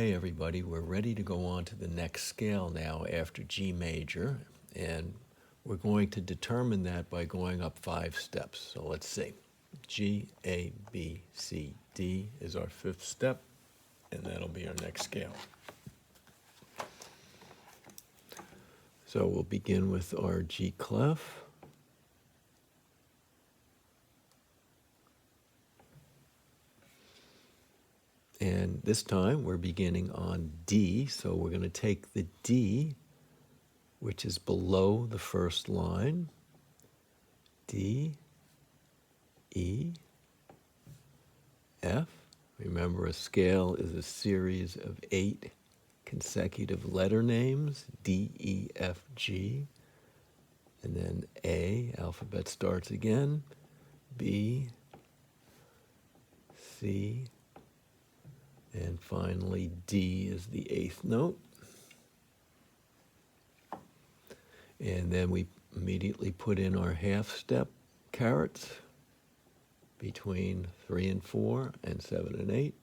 Okay, everybody, we're ready to go on to the next scale now after G major, and we're going to determine that by going up 5 steps. So let's see. G, A, B, C, D is our 5th step, and that'll be our next scale. So we'll begin with our G clef. And this time we're beginning on D, so we're going to take the D, which is below the first line, D, E, F. Remember, a scale is a series of 8 consecutive letter names, D, E, F, G, and then A, alphabet starts again, B, C, and finally D is the 8th note. And then we immediately put in our half step carets between 3 and 4 and 7 and 8.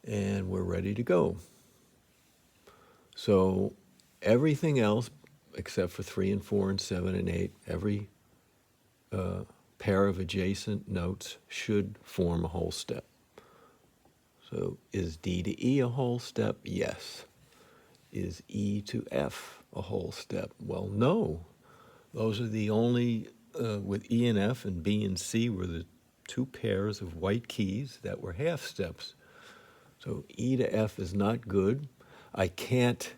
And we're ready to go. So everything else except for 3 and 4 and 7 and 8, every pair of adjacent notes should form a whole step. So is D to E a whole step? Yes. Is E to F a whole step? Well, no. Those are the only, with E and F and B and C were the 2 pairs of white keys that were half steps. So E to F is not good. I can't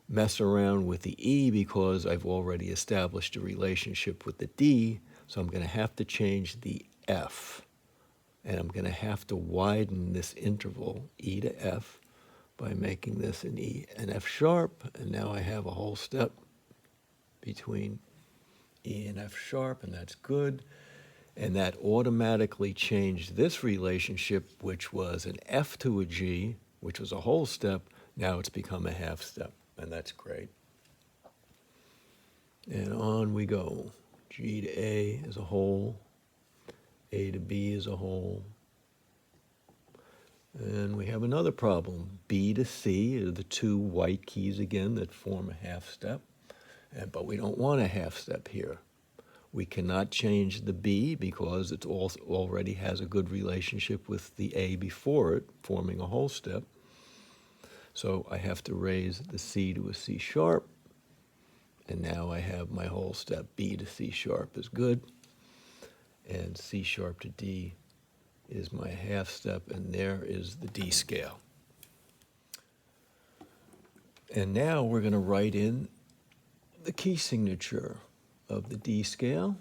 mess around with the E because I've already established a relationship with the D, so I'm going to have to change the F. And I'm going to have to widen this interval, E to F, by making this an E and F sharp, and now I have a whole step between E and F sharp, and that's good. And that automatically changed this relationship, which was an F to a G, which was a whole step. Now it's become a half step, and that's great. And on we go. G to A is a whole, A to B is a whole. And we have another problem. B to C are the 2 white keys again that form a half step, but we don't want a half step here. We cannot change the B because it already has a good relationship with the A before it, forming a whole step. So I have to raise the C to a C sharp, and now I have my whole step. B to C sharp is good, and C sharp to D is my half step, and there is the D scale. And now we're going to write in the key signature of the D scale.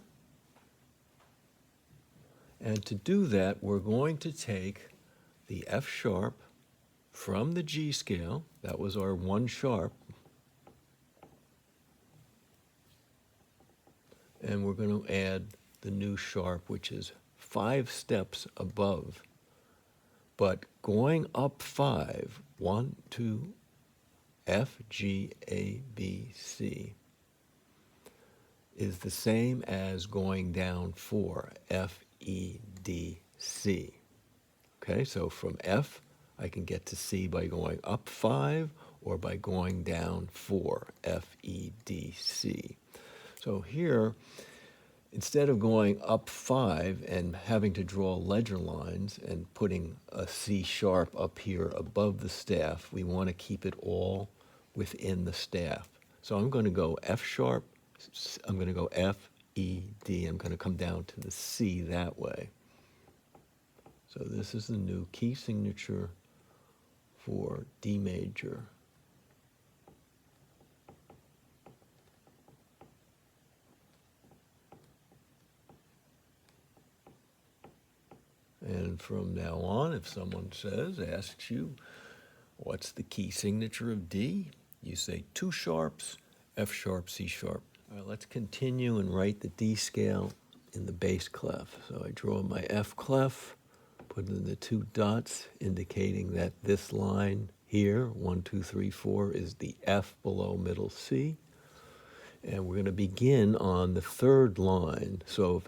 And to do that, we're going to take the F sharp from the G scale, that was our 1 sharp, and we're going to add the new sharp, which is 5 steps above, but going up 5, 1, 2, F, G, A, B, C, is the same as going down 4, F, E, D, C. Okay, so from F, I can get to C by going up 5 or by going down 4, F, E, D, C. So here, instead of going up 5 and having to draw ledger lines and putting a C sharp up here above the staff, we want to keep it all within the staff. So I'm going to go F sharp, I'm going to go F, E, D. I'm going to come down to the C that way. So this is the new key signature for D major. And from now on, if someone asks you, what's the key signature of D? You say 2 sharps, F sharp, C sharp. All right, let's continue and write the D scale in the bass clef. So I draw my F clef, put in the 2 dots, indicating that this line here, 1, 2, 3, 4, is the F below middle C. And we're going to begin on the 3rd line. So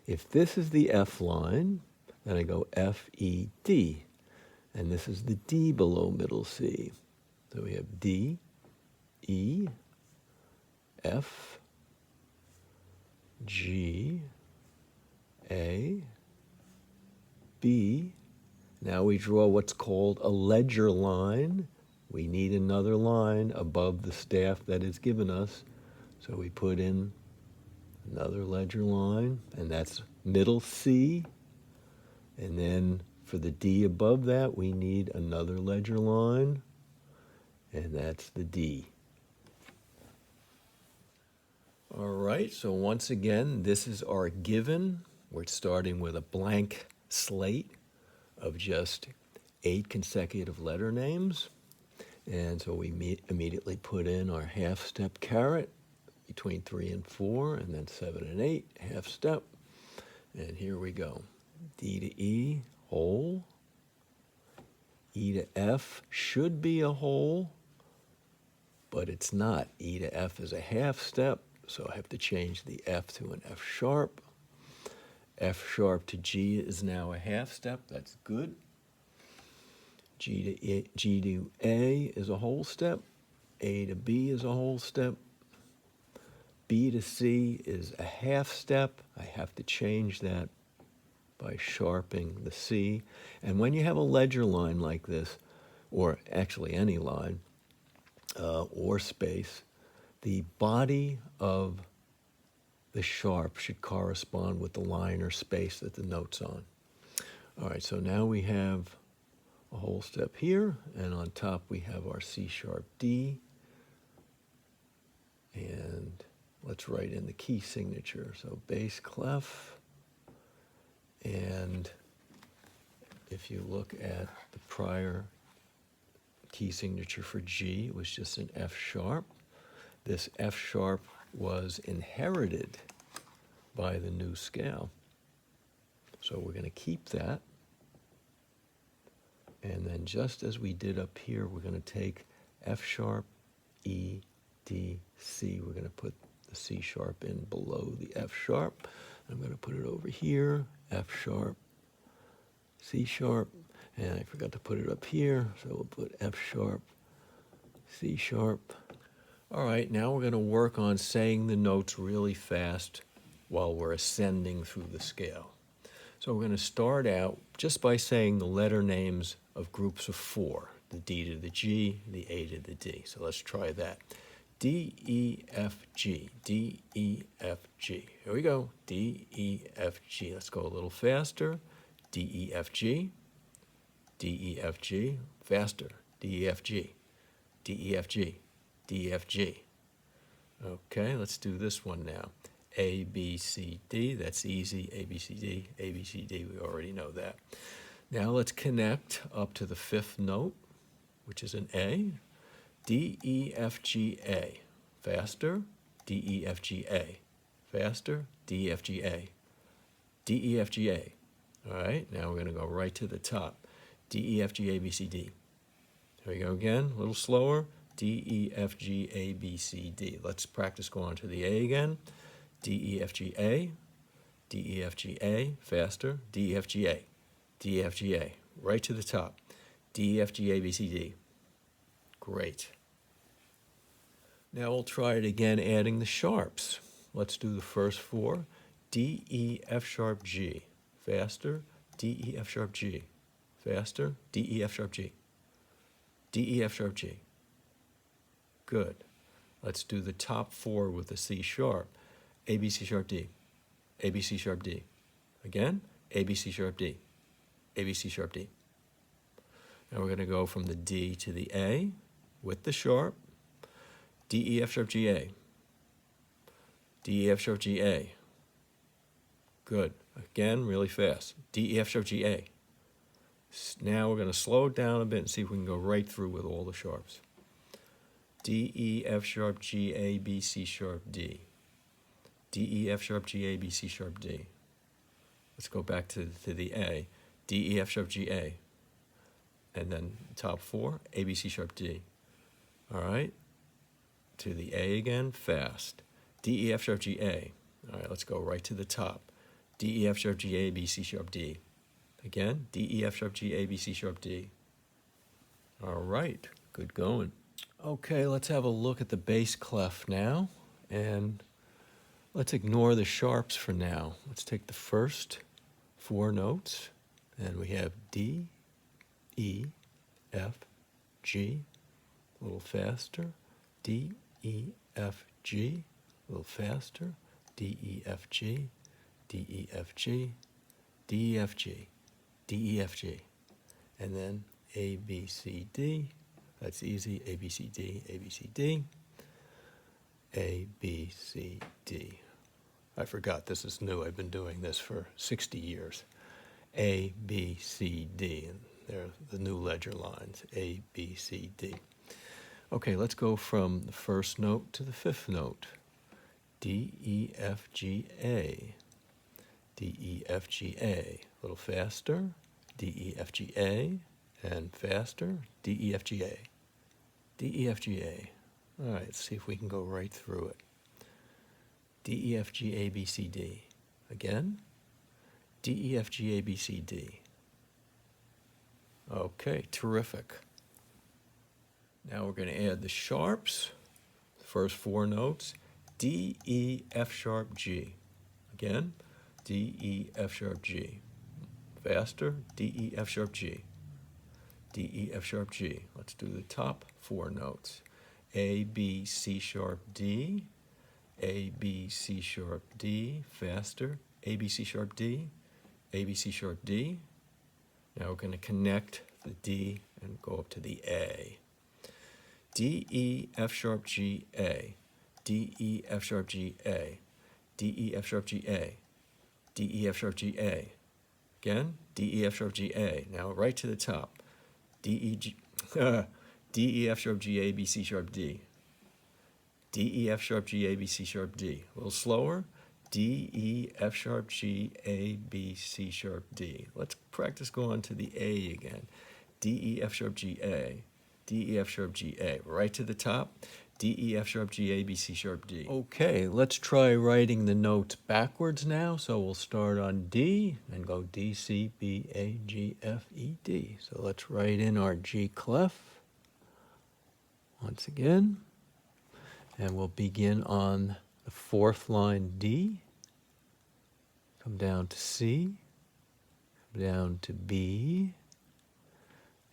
if this is the F line, Then I go F, E, D. And this is the D below middle C. So we have D, E, F, G, A, B. Now we draw what's called a ledger line. We need another line above the staff that is given us. So we put in another ledger line, and that's middle C. And then for the D above that, we need another ledger line, and that's the D. All right, so once again, this is our given. We're starting with a blank slate of just 8 consecutive letter names. And so we immediately put in our half-step caret between 3 and 4, and then 7 and 8, half-step. And here we go. D to E, whole. E to F should be a whole, but it's not. E to F is a half-step, so I have to change the F to an F sharp. F sharp to G is now a half-step. That's good. G to A is a whole step. A to B is a whole step. B to C is a half step. I have to change that by sharpening the C. And when you have a ledger line like this, or actually any line, or space, the body of the sharp should correspond with the line or space that the note's on. All right, so now we have a whole step here, and on top we have our C sharp D. And let's write in the key signature. So bass clef. And if you look at the prior key signature for G, it was just an F sharp. This F sharp was inherited by the new scale. So we're going to keep that. And then just as we did up here, we're going to take F sharp, E, D, C. We're going to put the C sharp in below the F sharp. I'm going to put it over here, F sharp, C sharp, and I forgot to put it up here, so we'll put F sharp, C sharp. All right, now we're going to work on saying the notes really fast while we're ascending through the scale. So we're going to start out just by saying the letter names of groups of 4, the D to the G, the A to the D. So let's try that. D, E, F, G, D, E, F, G. Here we go, D, E, F, G. Let's go a little faster. D, E, F, G, D, E, F, G. Faster, D, E, F, G, D, E, F, G, D, E, F, G. Okay, let's do this one now. A, B, C, D, that's easy. A, B, C, D, A, B, C, D, we already know that. Now let's connect up to the 5th note, which is an A. D, E, F, G, A. Faster, D, E, F, G, A. Faster, D, E, F, G, A. D, E, F, G, A. All right, now we're going to go right to the top. D, E, F, G, A, B, C, D. Here we go again, a little slower. D, E, F, G, A, B, C, D. Let's practice going to the A again. D, E, F, G, A. D, E, F, G, A. Faster, D, E, F, G, A. D, E, F, G, A. Right to the top. D, E, F, G, A, B, C, D. Great. Now we'll try it again, adding the sharps. Let's do the first 4. D, E, F sharp, G. Faster, D, E, F sharp, G. Faster, D, E, F sharp, G. D, E, F sharp, G. Good. Let's do the top 4 with the C sharp. A, B, C sharp, D. A, B, C sharp, D. Again, A, B, C sharp, D. A, B, C sharp, D. Now we're going to go from the D to the A with the sharp. D, E, F sharp, G, A. D, E, F sharp, G, A. Good. Again, really fast. D, E, F sharp, G, A. Now we're going to slow it down a bit and see if we can go right through with all the sharps. D, E, F sharp, G, A, B, C sharp, D. D, E, F sharp, G, A, B, C sharp, D. Let's go back to the A. D, E, F sharp, G, A. And then top 4, A, B, C sharp, D. All right. To the A again, fast. D, E, F sharp, G, A. All right, let's go right to the top. D, E, F sharp, G, A, B, C sharp, D. Again, D, E, F sharp, G, A, B, C sharp, D. All right, good going. Okay, let's have a look at the bass clef now, and let's ignore the sharps for now. Let's take the first 4 notes, and we have D, E, F, G, a little faster, D, E, F, G, a little faster, D, E, F, G, D, E, F, G, D, E, F, G, D, E, F, G, and then A, B, C, D. That's easy, A, B, C, D, A, B, C, D, A, B, C, D. I forgot, this is new. I've been doing this for 60 years. A, B, C, D, and they're the new ledger lines, A, B, C, D. Okay, let's go from the first note to the 5th note. D, E, F, G, A. D, E, F, G, A. A little faster. D, E, F, G, A. And faster. D, E, F, G, A. D, E, F, G, A. All right, let's see if we can go right through it. D, E, F, G, A, B, C, D. Again. D, E, F, G, A, B, C, D. Okay, terrific. Now we're going to add the sharps. The first 4 notes. D, E, F sharp, G. Again, D, E, F sharp, G. Faster, D, E, F sharp, G. D, E, F sharp, G. Let's do the top 4 notes. A, B, C sharp, D. A, B, C sharp, D. Faster, A, B, C sharp, D. A, B, C sharp, D. Now we're going to connect the D and go up to the A. D, E, F sharp, G, A. D, E, F sharp, G, A. D, E, F sharp, G, A. D, E, F sharp, G, A. Again, D, E, F sharp, G, A. Now right to the top. D, E, G, D, E, F sharp, G, A, B, C sharp, D. D, E, F sharp, G, A, B, C sharp, D. A little slower. D, E, F sharp, G, A, B, C sharp, D. Let's practice going to the A again. D, E, F sharp, G, A. D, E, F sharp, G, A. Right to the top. D, E, F sharp, G, A, B, C sharp, D. Okay, let's try writing the notes backwards now. So we'll start on D and go D, C, B, A, G, F, E, D. So let's write in our G clef once again. And we'll begin on the 4th line D. Come down to C. Come down to B.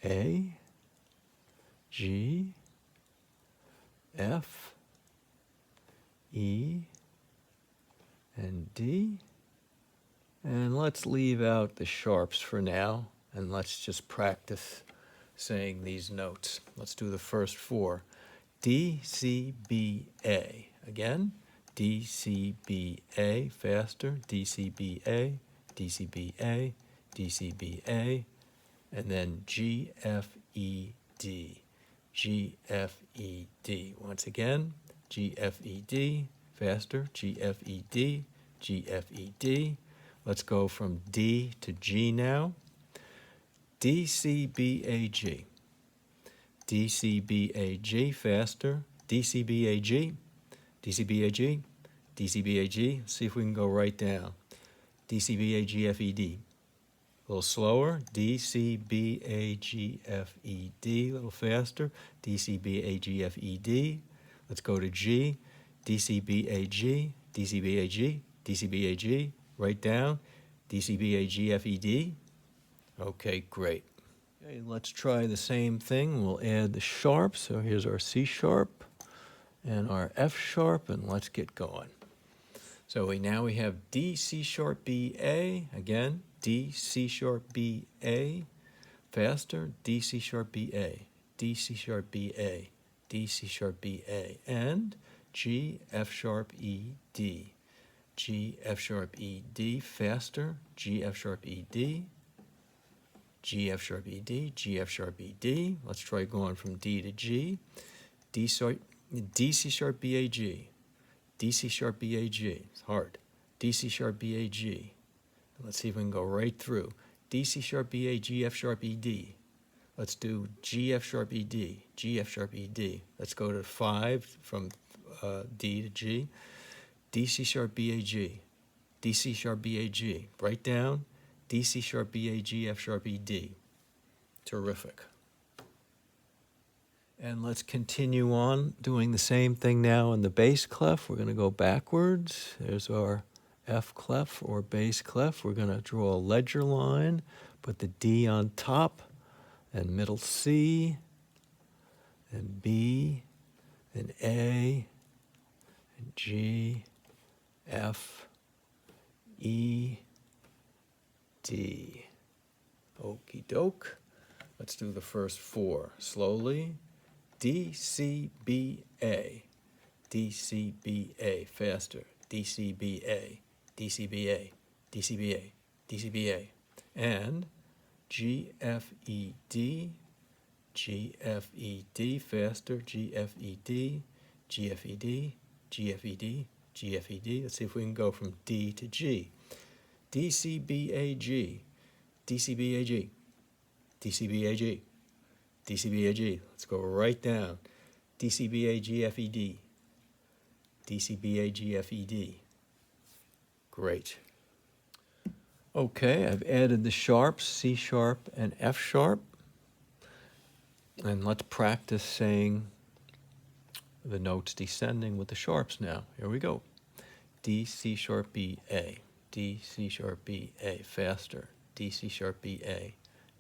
A. G. F, E, and D. And let's leave out the sharps for now, and let's just practice saying these notes. Let's do the first 4. D, C, B, A. Again, D, C, B, A. Faster. D, C, B, A. D, C, B, A. D, C, B, A. And then G, F, E, D. G, F, E, D. Once again, G, F, E, D. Faster, G, F, E, D. G, F, E, D. Let's go from D to G now. D, C, B, A, G. D, C, B, A, G. Faster, D, C, B, A, G. D, C, B, A, G. D, C, B, A, G. Let's see if we can go right down. D, C, B, A, G, F, E, D. A little slower. D, C, B, A, G, F, E, D. A little faster. D, C, B, A, G, F, E, D. Let's go to G. D, C, B, A, G. D, C, B, A, G. D, C, B, A, G. Right down. D, C, B, A, G, F, E, D. Okay, great. Okay, let's try the same thing. We'll add the sharp. So here's our C sharp and our F sharp, and let's get going. So now we have D, C sharp, B, A. Again. D, C sharp, B, A. Faster, D, C sharp, B, A. D, C sharp, B, A. D, C sharp, B, A. And G, F sharp, E, D. G, F sharp, E, D. Faster, G, F sharp, E, D. G, F sharp, E, D. G, F sharp, E, D. Let's try going from D to G. D, C sharp, B, A, G. D, C sharp, B, A, G. It's hard. D, C sharp, B, A, G. Let's see if we can go right through. D, C sharp, B, A, G, F sharp, E, D. Let's do G, F sharp, E, D. G, F sharp, E, D. Let's go to 5 from D to G. D, C sharp, B, A, G. D, C sharp, B, A, G. Right down. D, C sharp, B, A, G, F sharp, E, D. Terrific. And let's continue on doing the same thing now in the bass clef. We're going to go backwards. There's our F clef or bass clef. We're going to draw a ledger line, put the D on top, and middle C, and B, and A, and G, F, E, D. Okie doke. Let's do the first four slowly. D, C, B, A. D, C, B, A. Faster. D, C, B, A. D, C, B, A. D, C, B, A. D, C, B, A. And G, F, E, D. G, F, E, D. Faster. G, F, E, D. G, F, E, D. G, F, E, D. G, F, E, D. Let's see if we can go from D to G. D, C, B, A, G. D, C, B, A, G. D, C, B, A, G. D, C, B, A, G. Let's go right down. D, C, B, A, G, F, E, D. D, C, B, A, G, F, E, D. Great. Okay, I've added the sharps, C sharp and F sharp. And let's practice saying the notes descending with the sharps now. Here we go. D, C sharp, B, A. D, C sharp, B, A. Faster. D, C sharp, B, A.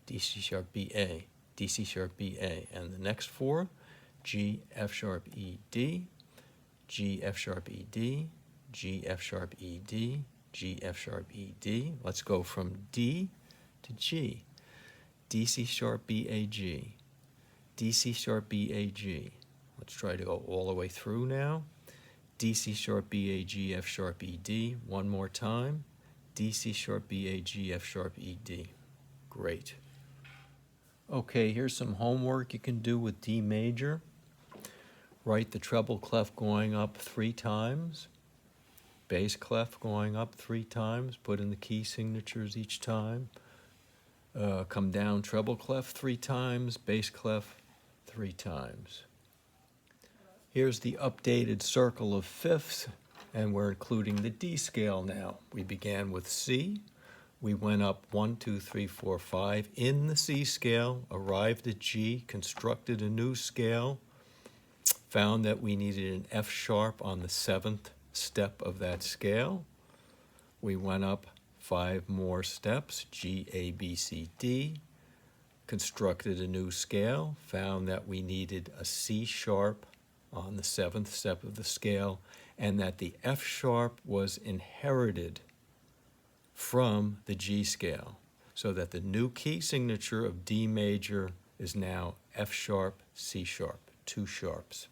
D, C sharp, B, A. D, C sharp, B, A. And the next four, G, F sharp, E, D. G, F sharp, E, D. G, F sharp, E, D. G, F sharp, E, D. Let's go from D to G. D, C sharp, B, A, G. D, C sharp, B, A, G. Let's try to go all the way through now. D, C sharp, B, A, G, F sharp, E, D. One more time. D, C sharp, B, A, G, F sharp, E, D. Great. Okay, here's some homework you can do with D major. Write the treble clef going up 3 times. Bass clef going up 3 times. Put in the key signatures each time. Come down treble clef 3 times. Bass clef 3 times. Here's the updated circle of fifths, and we're including the D scale now. We began with C. We went up 1, 2, 3, 4, 5 in the C scale, arrived at G, constructed a new scale, found that we needed an F sharp on the 7th step of that scale. We went up 5 more steps, G, A, B, C, D, constructed a new scale, found that we needed a C sharp on the 7th step of the scale, and that the F sharp was inherited from the G scale, so that the new key signature of D major is now F sharp, C sharp, 2 sharps.